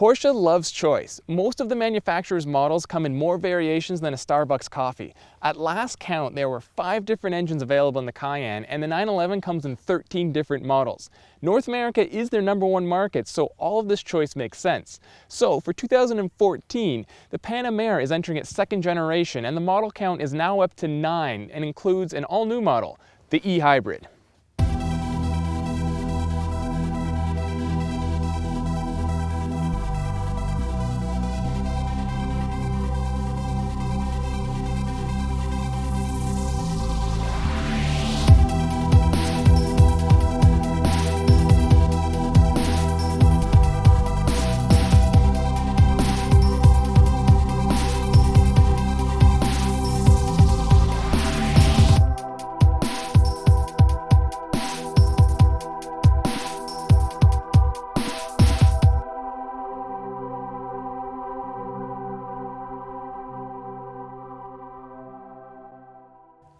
Porsche loves choice. Most of the manufacturer's models come in more variations than a Starbucks coffee. At last count, there were 5 different engines available in the Cayenne, and the 911 comes in 13 different models. North America is their #1 market, so all of this choice makes sense. So for 2014, the Panamera is entering its 2nd generation, and the model count is now up to 9 and includes an all-new model, the e-Hybrid.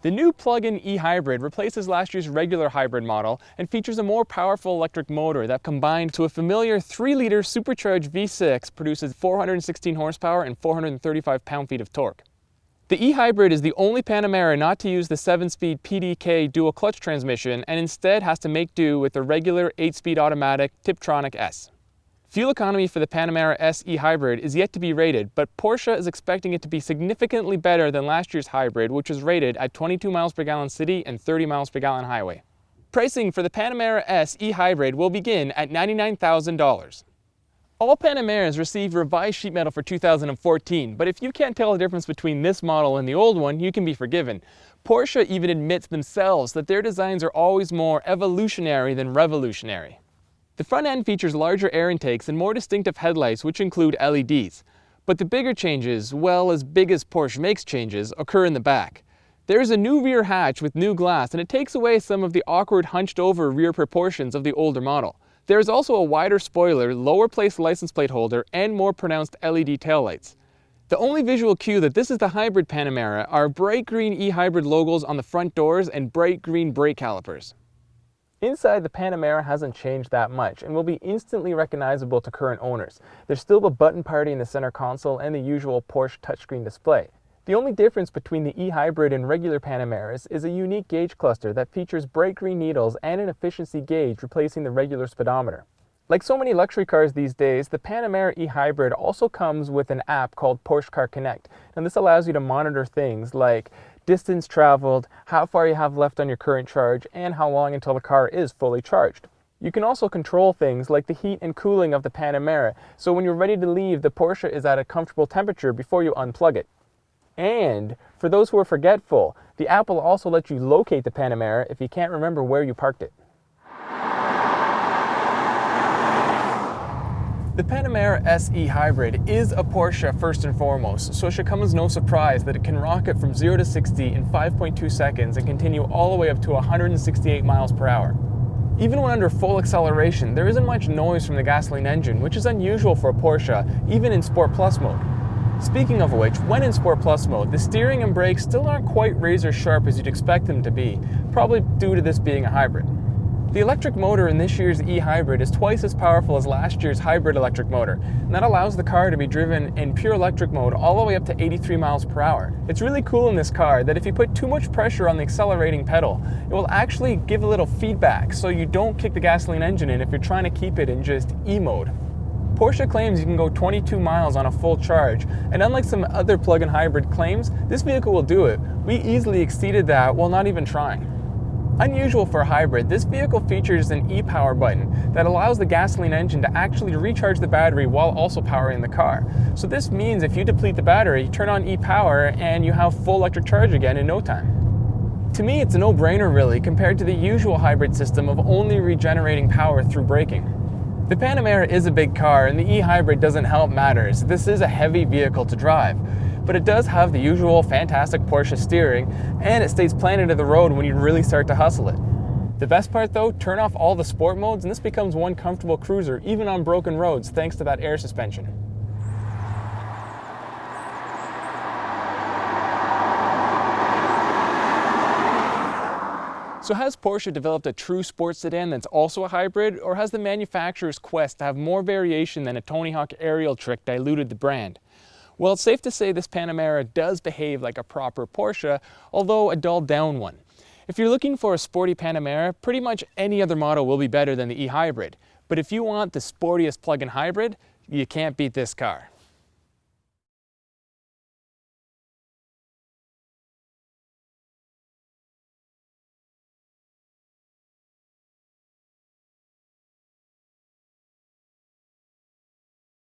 The new plug-in e-Hybrid replaces last year's regular hybrid model and features a more powerful electric motor that, combined to a familiar 3-liter supercharged V6, produces 416 horsepower and 435 pound-feet of torque. The e-Hybrid is the only Panamera not to use the 7-speed PDK dual clutch transmission and instead has to make do with the regular 8-speed automatic Tiptronic S. Fuel economy for the Panamera S e-Hybrid is yet to be rated, but Porsche is expecting it to be significantly better than last year's hybrid, which was rated at 22 miles per gallon city and 30 miles per gallon highway. Pricing for the Panamera S e-Hybrid will begin at $99,000. All Panameras received revised sheet metal for 2014, but if you can't tell the difference between this model and the old one, you can be forgiven. Porsche even admits themselves that their designs are always more evolutionary than revolutionary. The front end features larger air intakes and more distinctive headlights, which include LEDs. But the bigger changes, well, as big as Porsche makes changes, occur in the back. There is a new rear hatch with new glass, and it takes away some of the awkward hunched over rear proportions of the older model. There is also a wider spoiler, lower placed license plate holder, and more pronounced LED taillights. The only visual cue that this is the hybrid Panamera are bright green e-Hybrid logos on the front doors and bright green brake calipers. Inside, the Panamera hasn't changed that much and will be instantly recognizable to current owners. There's still a button party in the center console and the usual Porsche touchscreen display. The only difference between the e-Hybrid and regular Panameras is a unique gauge cluster that features bright green needles and an efficiency gauge replacing the regular speedometer. Like so many luxury cars these days, the Panamera e-Hybrid also comes with an app called Porsche Car Connect, and this allows you to monitor things like distance traveled, how far you have left on your current charge, and how long until the car is fully charged. You can also control things like the heat and cooling of the Panamera, so when you're ready to leave, the Porsche is at a comfortable temperature before you unplug it. And for those who are forgetful, the app will also let you locate the Panamera if you can't remember where you parked it. The Panamera S e-Hybrid is a Porsche first and foremost, so it should come as no surprise that it can rocket from 0 to 60 in 5.2 seconds and continue all the way up to 168 miles per hour. Even when under full acceleration, there isn't much noise from the gasoline engine, which is unusual for a Porsche, even in Sport Plus mode. Speaking of which, when in Sport Plus mode, the steering and brakes still aren't quite razor sharp as you'd expect them to be, probably due to this being a hybrid. The electric motor in this year's e-Hybrid is twice as powerful as last year's hybrid electric motor, and that allows the car to be driven in pure electric mode all the way up to 83 miles per hour. It's really cool in this car that if you put too much pressure on the accelerating pedal, it will actually give a little feedback so you don't kick the gasoline engine in if you're trying to keep it in just E-mode. Porsche claims you can go 22 miles on a full charge, and unlike some other plug-in hybrid claims, this vehicle will do it. We easily exceeded that while not even trying. Unusual for a hybrid, this vehicle features an e-power button that allows the gasoline engine to actually recharge the battery while also powering the car. So this means if you deplete the battery, turn on e-power and you have full electric charge again in no time. To me, it's a no-brainer really compared to the usual hybrid system of only regenerating power through braking. The Panamera is a big car and the e-Hybrid doesn't help matters. This is a heavy vehicle to drive. But it does have the usual fantastic Porsche steering, and it stays planted to the road when you really start to hustle it. The best part though, turn off all the sport modes and this becomes one comfortable cruiser even on broken roads thanks to that air suspension. So has Porsche developed a true sports sedan that's also a hybrid, or has the manufacturer's quest to have more variation than a Tony Hawk aerial trick diluted the brand? Well, it's safe to say this Panamera does behave like a proper Porsche, although a dulled down one. If you're looking for a sporty Panamera, pretty much any other model will be better than the e-hybrid. But if you want the sportiest plug-in hybrid, you can't beat this car.